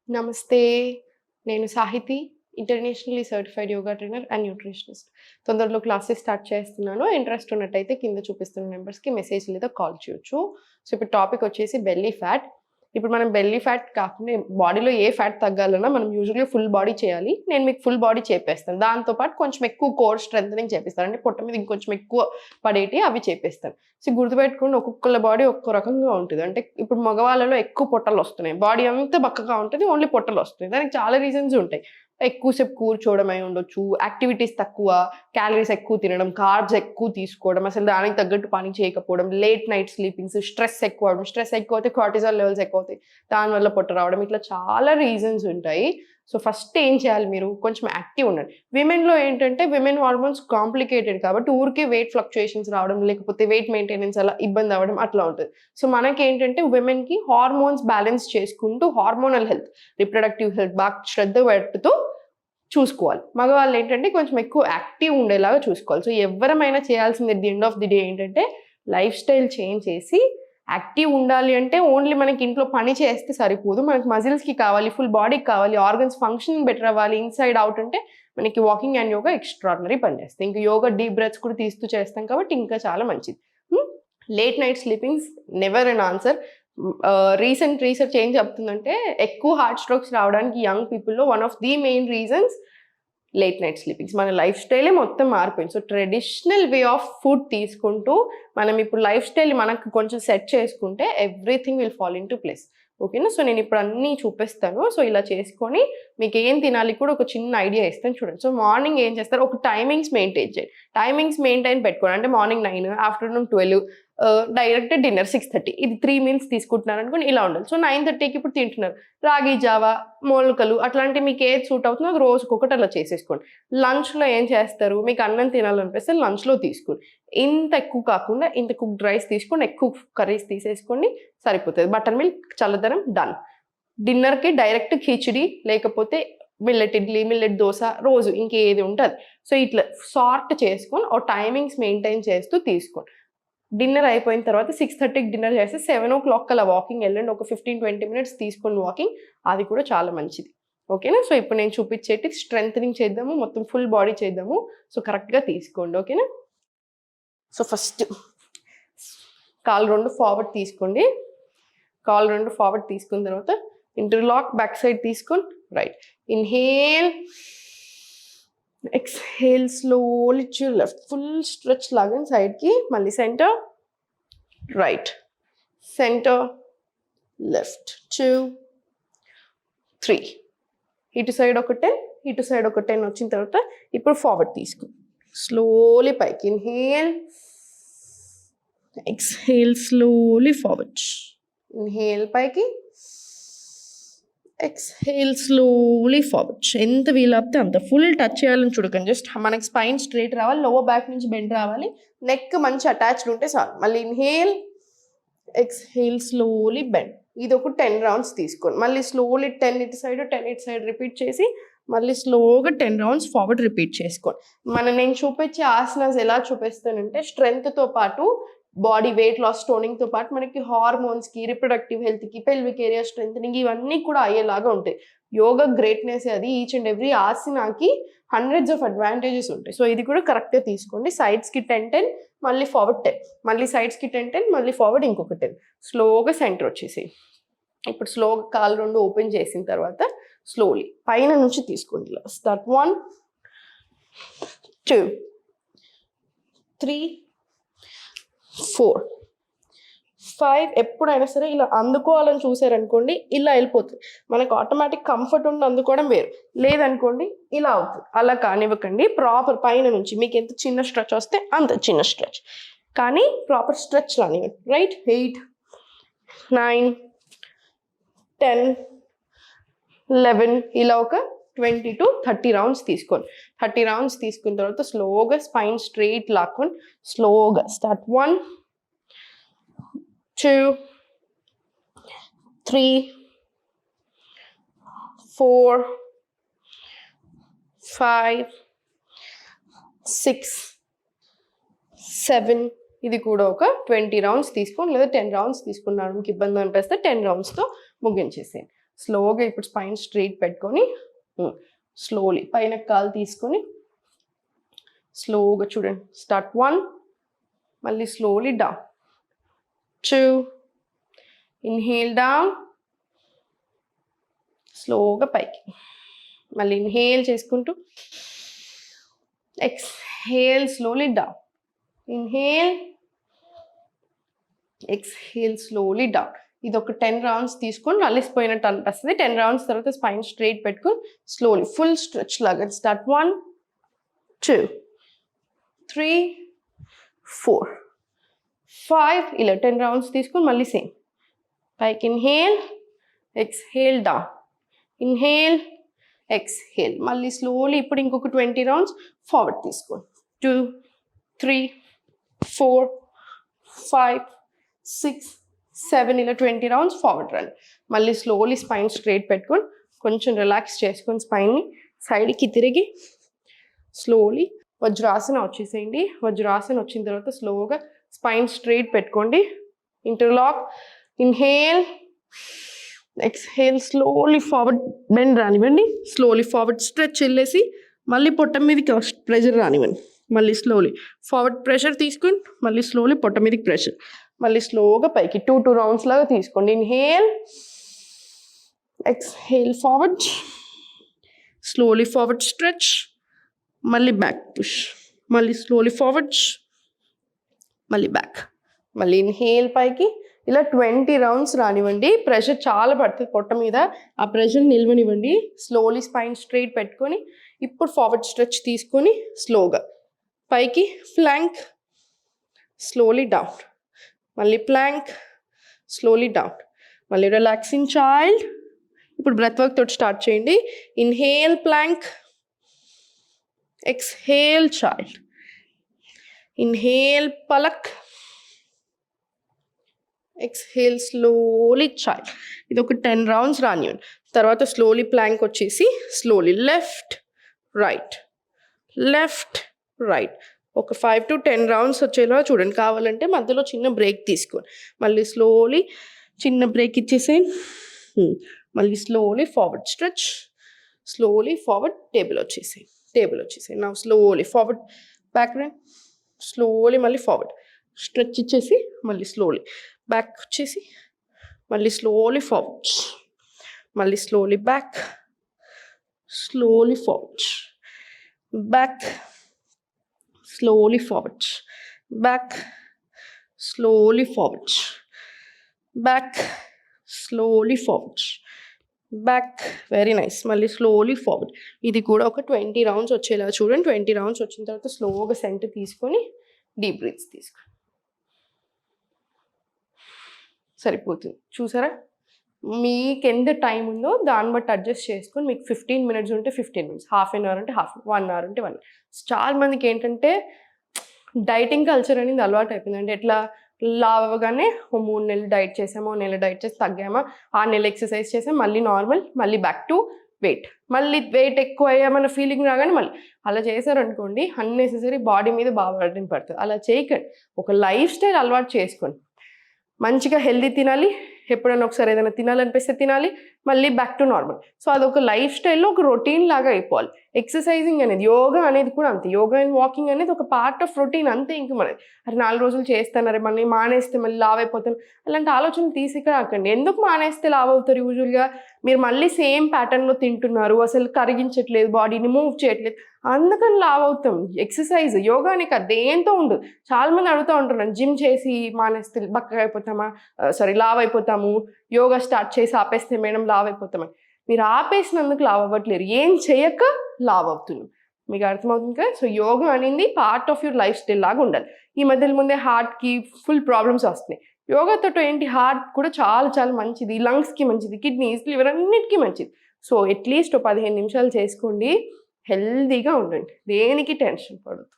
నమస్తే. నేను Sahithi. Internationally certified yoga trainer and nutritionist. తొందరలో క్లాసెస్ స్టార్ట్ చేస్తున్నాను. ఇంట్రెస్ట్ ఉన్నట్టయితే కింద చూపిస్తున్న నెంబర్స్‌కి మెసేజ్ లేదా కాల్ చేయొచ్చు. సో, ఇప్పుడు టాపిక్ వచ్చేసి బెల్లీ ఫ్యాట్. ఇప్పుడు మనం బెల్లీ ఫ్యాట్ కాకుండా బాడీలో ఏ ఫ్యాట్ తగ్గాలన్నా మనం యూజువల్‌గా ఫుల్ బాడీ చేయాలి. నేను మీకు ఫుల్ బాడీ చేపేస్తాను. దాంతో పాటు కొంచెం ఎక్కువ కోర్ స్ట్రెంథెనింగ్ చేపిస్తాను. అంటే పొట్ట మీద ఇంకొంచెం ఎక్కువ పడేటియి అవి చేపిస్తాను. సో, గుర్తుపెట్టుకోండి ఒక్కొక్కళ్ళ బాడీ ఒక్కో రకంగా ఉంటది. అంటే ఇప్పుడు మగవాళ్ళలో ఎక్కువ పొట్టలొస్తున్నాయి. బాడీ అంతా బక్కగా ఉంటది. ఓన్లీ పొట్టలొస్తున్నాయి. దానికి చాలా రీజన్స్ ఉంటాయి. ఎక్కువ సేపు కూర్చోవడం అయి ఉండొచ్చు. యాక్టివిటీస్ తక్కువ, క్యాలరీస్ ఎక్కువ తినడం, కార్బ్స్ ఎక్కువ తీసుకోవడం, అసలు దానికి తగ్గట్టు పని చేయకపోవడం, లేట్ నైట్ స్లీపింగ్స్, స్ట్రెస్ ఎక్కువ అవ్వడం. స్ట్రెస్ ఎక్కువైతే కార్టిజాల్ లెవెల్స్ ఎక్కువవుతాయి. దానివల్ల పొట్ట రావడం. ఇట్లా చాలా రీజన్స్ ఉంటాయి. సో, ఫస్ట్ ఏం చేయాలి మీరు? కొంచెం యాక్టివ్ ఉండండి. విమెన్‌లో ఏంటంటే విమెన్ హార్మోన్స్ కాంప్లికేటెడ్ కాబట్టి ఊరికే వెయిట్ ఫ్లక్చుయేషన్స్ రావడం, లేకపోతే వెయిట్ మెయింటెనెన్స్ అలా ఇబ్బంది అవ్వడం అట్లా ఉంటది. సో, మనకేంటంటే విమెన్‌కి హార్మోన్స్ బ్యాలెన్స్ చేసుకుంటూ హార్మోనల్ హెల్త్, రిప్రొడక్టివ్ హెల్త్ బాగా శ్రద్ధ పెడుతూ చూసుకోవాలి. మగవాళ్ళేంటంటే కొంచెం ఎక్కువ యాక్టివ్ ఉండేలాగా చూసుకోవాలి. సో, ఎవ్వరమైనా చేయాల్సింది at the end of the day ఏంటంటే లైఫ్ స్టైల్ చేంజ్ చేసి యాక్టివ్ ఉండాలి అంటే ఓన్లీ మనకి ఇంట్లో పని చేస్తే సరిపోదు. మనకి మజిల్స్‌కి కావాలి, ఫుల్ బాడీకి కావాలి, ఆర్గన్స్ ఫంక్షనింగ్ బెటర్ అవ్వాలి, ఇన్‌సైడ్ ఔట్ అంటే మనకి వాకింగ్ అండ్ యోగా ఎక్స్ట్రార్డినరీ పనిచేస్తాయి. ఇంక యోగా డీప్ బ్రెత్స్ కూడా తీస్తూ చేస్తాం కాబట్టి ఇంకా చాలా మంచిది. Late night sleepings never an answer. Recent research ఏం చెప్తుందంటే ఎక్కువ హార్ట్ స్ట్రోక్స్ రావడానికి యంగ్ పీపుల్‌లో one of the main reasons late night sleepings. మన లైఫ్ స్టైలే మొత్తం మారిపోయింది. So, traditional way of food తీసుకుంటూ మనం ఇప్పుడు లైఫ్ స్టైల్ మనకు కొంచెం సెట్ చేసుకుంటే everything will fall into place. ఓకేనా? సో, నేను ఇప్పుడు అన్నీ చూపిస్తాను. సో, ఇలా చేసుకొని మీకు ఏం తినాలి కూడా ఒక చిన్న ఐడియా ఇస్తాను చూడండి. సో, మార్నింగ్ ఏం చేస్తారు? ఒక టైమింగ్స్ మెయింటైన్ చేయండి. టైమింగ్స్ మెయింటైన్ పెట్టుకోండి. అంటే మార్నింగ్ 9, ఆఫ్టర్‌నూన్ 12, డైరెక్ట్ డిన్నర్ 6:30. ఇది 3 మీల్స్ తీసుకుంటున్నారనుకోండి ఇలా ఉండాలి. సో, 9:30కి ఇప్పుడు తింటున్నారు. రాగి జావా, మొలకలు అట్లాంటివి మీకు ఏది సూట్ అవుతుందో అది రోజుకొకటి అలా చేసేసుకోండి. లంచ్‌లో ఏం చేస్తారు? మీకు అన్నం తినాలనిపిస్తే లంచ్‌లో తీసుకోండి. ఇంత ఎక్కువ కాకుండా ఇంత కుక్డ్ రైస్ తీసుకోండి. ఎక్కువ కర్రీస్ తీసేసుకోండి సరిపోతది. బటర్ మిల్క్, చల్లదనం డన్. డిన్నర్‌కి డైరెక్ట్ ఖిచిడి లేకపోతే మిల్లెట్ ఇడ్లీ, మిల్లెట్ దోస రోజు ఇంకేది ఉంటే అది. సో, ఇట్లా సార్ట్ చేసుకొని ఓ టైమింగ్స్ మెయింటైన్ చేస్తూ తీసుకోండి. డిన్నర్ అయిపోయిన తర్వాత 6:30కి డిన్నర్ చేస్తే 7:00 అలా వాకింగ్ వెళ్ళండి. ఒక 15-20 మినిట్స్ తీసుకోండి వాకింగ్. అది కూడా చాలా మంచిది. ఓకేనా? సో, ఇప్పుడు నేను చూపించేటి స్ట్రెంథెనింగ్ చేద్దాము. మొత్తం ఫుల్ బాడీ చేద్దాము. సో, కరెక్ట్‌గా తీసుకోండి. ఓకేనా? సో, ఫస్ట్ కాళ్ళు 2 ఫార్వర్డ్ తీసుకోండి. కాళ్ళు 2 ఫార్వర్డ్ తీసుకున్న తర్వాత ఇంటర్లాక్ బ్యాక్ సైడ్ తీసుకొని right. Inhale, exhale slowly to left. Full stretch లాగండి సైడ్‌కి. మళ్ళీ సెంటర్, రైట్, సెంటర్, లెఫ్ట్. 2, 3. ఇటు సైడ్ ఒక 10, ఇటు సైడ్ ఒక 10 వచ్చిన తర్వాత ఇప్పుడు ఫార్వర్డ్ తీసుకో. స్లోలీ పైకి. Inhale, exhale slowly forward. Inhale పైకి, ఎక్స్‌హేల్ స్లోలీ ఫార్వర్డ్. ఎంత వీలవుతే అంత ఫుల్ టచ్ చేయాలని చూడకండి. జస్ట్ మనకి స్పైన్ స్ట్రైట్ రావాలి, లోవర్ బ్యాక్ నుంచి బెండ్ రావాలి, నెక్ మంచి అటాచ్డ్ ఉంటే చాలు. మళ్ళీ ఇన్హేల్, ఎక్స్‌హేల్ స్లోలీ బెండ్. ఇది ఒక 10 రౌండ్స్ తీసుకోండి. మళ్ళీ స్లోలీ 10 ఇటు సైడ్, 10 ఇటు సైడ్ రిపీట్ చేసి మళ్ళీ స్లోగా 10 రౌండ్స్ ఫార్వర్డ్ రిపీట్ చేసుకోండి. నేను చూపించే ఆసనాస్ ఎలా చూపిస్తానంటే స్ట్రెంగ్త్‌తో పాటు బాడీ వెయిట్ లాస్, టోనింగ్‌తో పాటు మనకి హార్మోన్స్‌కి, రిప్రొడక్టివ్ హెల్త్‌కి, పెల్విక్ ఏరియా స్ట్రెంథెనింగ్ ఇవన్నీ కూడా అయ్యేలాగా ఉంటాయి. యోగా గ్రేట్‌నెస్ అది. ఈచ్ అండ్ ఎవ్రీ ఆసనాకి హండ్రెడ్స్ ఆఫ్ అడ్వాంటేజెస్ ఉంటాయి. సో, ఇది కూడా కరెక్ట్‌గా తీసుకోండి. సైడ్స్‌కి 10, 10, మళ్ళీ ఫార్వర్డ్ 10, మళ్ళీ సైడ్స్‌కి 10, 10, మళ్ళీ ఫార్వర్డ్ ఇంకొక 10. స్లోగా సెంటర్ వచ్చేసేయి. ఇప్పుడు స్లోగా కాళ్ళు 2 ఓపెన్ చేసిన తర్వాత స్లోలీ పైన నుంచి తీసుకోండి. స్టార్ట్ 1, 2, 3, 4, 5. ఎప్పుడైనా సరే ఇలా అందుకోవాలని చూసారనుకోండి ఇలా వెళ్ళిపోతుంది. మనకు ఆటోమేటిక్ కంఫర్ట్ ఉండి అందుకోవడం వేరు. లేదనుకోండి ఇలా అవుతుంది. అలా కానివ్వకండి. ప్రాపర్ పైన నుంచి మీకు ఎంత చిన్న స్ట్రెచ్ వస్తే అంత చిన్న స్ట్రెచ్, కానీ ప్రాపర్ స్ట్రెచ్ రానివ్వండి. రైట్. 8, 9, 10, 11 ఇలా ఒక 20 to 30 రౌండ్స్ తీసుకోండి. 30 రౌండ్స్ తీసుకున్న తర్వాత స్లోగా స్పైన్ స్ట్రైట్ లాక్కొని స్లోగా స్టార్ట్ 1, 2, 3, 4, 5, 6, 7. ఇది కూడా ఒక 20 రౌండ్స్ తీసుకోండి. లేదా 10 రౌండ్స్ తీసుకున్నాను మీకు ఇబ్బంది అనిపిస్తే 10 రౌండ్స్తో ముగించేసేయండి. స్లోగా ఇప్పుడు స్పైన్ స్ట్రైట్ పెట్టుకొని స్లోలీ పైన కాలు తీసుకొని స్లోగా చూడండి. స్టార్ట్ 1, మళ్ళీ స్లోలీ డౌన్, 2, ఇన్హేల్ డౌన్, స్లోగా పైకి, మళ్ళీ ఇన్హేల్ చేసుకుంటూ exhale slowly down, inhale, exhale slowly down. ఇది ఒక 10 రౌండ్స్ తీసుకొని అలిసిపోయినట్టు అనిపిస్తుంది. 10 రౌండ్స్ తర్వాత స్పైన్ స్ట్రైట్ పెట్టుకొని స్లోలీ ఫుల్ స్ట్రెచ్ లాగా. స్టార్ట్ 1, 2, 3, 4, 5 ఇలా 10 రౌండ్స్ తీసుకొని మళ్ళీ సేమ్ పైకి. Inhale, exhale down, inhale, exhale, మళ్ళీ స్లోలీ ఇప్పుడు ఇంకొక 20 రౌండ్స్ ఫార్వర్డ్ తీసుకోండి. 2, 3, 4, 5, 6, 7 ఇలా 20 రౌండ్స్ ఫార్వర్డ్ రండి. మళ్ళీ స్లోలీ స్పైన్ స్ట్రైట్ పెట్టుకొని కొంచెం రిలాక్స్ చేసుకొని స్పైన్ని సైడ్కి తిరిగి స్లోలీ వజ్రాసన వచ్చేసేయండి. వజ్రాసన వచ్చిన తర్వాత స్లోగా స్పైన్ స్ట్రైట్ పెట్టుకోండి. Interlock, inhale, exhale, slowly forward bend రానివ్వండి. స్లోలీ ఫార్వర్డ్ స్ట్రెచ్ వెళ్ళేసి మళ్ళీ పొట్ట మీదకి ప్రెషర్ రానివ్వండి. మళ్ళీ స్లోలీ ఫార్వర్డ్ ప్రెషర్ తీసుకొని మళ్ళీ స్లోలీ పొట్ట మీదకి ప్రెషర్, మళ్ళీ స్లోగా పైకి 2 రౌండ్స్ లాగా తీసుకోండి. Inhale, exhale forward, slowly forward stretch, మళ్ళీ బ్యాక్ పుష్, మళ్ళీ స్లోలీ ఫార్వర్డ్, మళ్ళీ బ్యాక్, మళ్ళీ ఇన్హేల్ పైకి. ఇలా 20 రౌండ్స్ రానివ్వండి. ప్రెషర్ చాలా పడుతుంది పొట్ట మీద, ఆ ప్రెషర్ నిల్వనివ్వండి. స్లోలీ స్పైన్ స్ట్రైట్ పెట్టుకొని ఇప్పుడు ఫార్వర్డ్ స్ట్రెచ్ తీసుకొని స్లోగా పైకి, ఫ్లాంక్, స్లోలీ డౌన్, మళ్ళీ ప్లాంక్, స్లోలీ డౌన్, మళ్ళీ రిలాక్సింగ్ చైల్డ్. ఇప్పుడు బ్రెత్ వర్క్ తోటి స్టార్ట్ చేయండి. Inhale plank, exhale child, inhale plank, exhale slowly child. ఇది ఒక 10 రౌండ్స్ రానివ్వండి. తర్వాత స్లోలీ ప్లాంక్ వచ్చేసి slowly left right, left right, ఒక 5 to 10 రౌండ్స్ వచ్చేలా చూడండి. కావాలంటే మధ్యలో చిన్న బ్రేక్ తీసుకోండి. మళ్ళీ స్లోలీ చిన్న బ్రేక్ ఇచ్చేసేయండి. మళ్ళీ slowly forward stretch, slowly forward table వచ్చేసేయండి, టేబుల్ వచ్చేసేయండి. నా slowly forward back run, slowly మళ్ళీ ఫార్వర్డ్ స్ట్రెచ్ ఇచ్చేసి మళ్ళీ స్లోలీ బ్యాక్ వచ్చేసి మళ్ళీ స్లోలీ ఫార్వర్డ్, మళ్ళీ slowly back, slowly forward, back, slowly forward, back, slowly forward, back, slowly forward, back. Very nice. మళ్ళీ slowly forward. ఇది కూడా ఒక 20 రౌండ్స్ వచ్చేలా చూడండి. 20 రౌండ్స్ వచ్చిన తర్వాత స్లోగా సెంటర్ తీసుకొని డీప్ బ్రీత్స్ తీసుకోండి. సరిపోతుంది. చూసారా, మీకు ఎంత టైం ఉందో దాన్ని బట్టి అడ్జస్ట్ చేసుకొని, మీకు 15 మినిట్స్ ఉంటే 15 మినిట్స్, హాఫ్ అన్ అవర్ అంటే హాఫ్, 1 అవర్ అంటే 1 అవర్. చాలా మందికి ఏంటంటే డైటింగ్ కల్చర్ అనేది అలవాటు అయిపోయిందండి. ఎట్లా లావ్ అవ్వగానే 3 నెలలు డైట్ చేసామా, 1 నెల డైట్ చేసి తగ్గామా, 6 నెలలు ఎక్సర్సైజ్ చేసాం, మళ్ళీ నార్మల్, మళ్ళీ బ్యాక్ టు వెయిట్, మళ్ళీ వెయిట్ ఎక్కువ అయ్యామన్న ఫీలింగ్ రాగానే మళ్ళీ అలా చేశారనుకోండి, అన్నెసెసరీ బాడీ మీద బాగా బర్డెన్ పడుతుంది. అలా చేయకండి. ఒక లైఫ్ స్టైల్ అలవాటు చేసుకోండి. మంచిగా హెల్దీ తినాలి, ఎప్పుడైనా ఒకసారి ఏదైనా తినాలనిపిస్తే తినాలి, మళ్ళీ బ్యాక్ టు నార్మల్. సో అదొక లైఫ్ స్టైల్లో ఒక రొటీన్ లాగా అయిపోవాలి. ఎక్సర్సైజింగ్ అనేది, యోగా అనేది కూడా అంతే. యోగా అండ్ వాకింగ్ అనేది ఒక పార్ట్ ఆఫ్ రొటీన్ అంతే. ఇంక మనది అరే 4 రోజులు చేస్తాను, అరే మళ్ళీ మానేస్తే మళ్ళీ లావ్ అయిపోతాను, అలాంటి ఆలోచనలు తీసుకురాకండి. ఎందుకు మానేస్తే లావ్ అవుతారు? యూజువల్గా మీరు మళ్ళీ సేమ్ ప్యాటర్న్లో తింటున్నారు, అసలు కరిగించట్లేదు, బాడీని మూవ్ చేయట్లేదు, అందుకని లావ్ అవుతాం. ఎక్సర్సైజ్ యోగానే కాదు, దేంతో ఉండదు. చాలా మంది అడుగుతూ ఉంటున్నాను, జిమ్ చేసి మానేస్తే బక్కగా అయిపోతామా, లావ్ అయిపోతాము, యోగా స్టార్ట్ చేసి ఆపేస్తే మేడం లావ్ అయిపోతామని. మీరు ఆపేసినందుకు లావ్ అవ్వట్లేరు, ఏం చేయక లావ్ అవుతున్నాం. మీకు అర్థమవుతుంది కదా. సో యోగా అనేది part of your life style లాగా ఉండాలి. ఈ మధ్యలో ముందే హార్ట్కి ఫుల్ ప్రాబ్లమ్స్ వస్తున్నాయి. యోగాతో ఏంటి, హార్ట్ కూడా చాలా చాలా మంచిది, లంగ్స్కి మంచిది, కిడ్నీస్, లివర్ అన్నిటికీ మంచిది. సో అట్లీస్ట్ 15 నిమిషాలు చేసుకోండి, హెల్దీగా ఉండండి, దేనికి టెన్షన్ పడద్దు.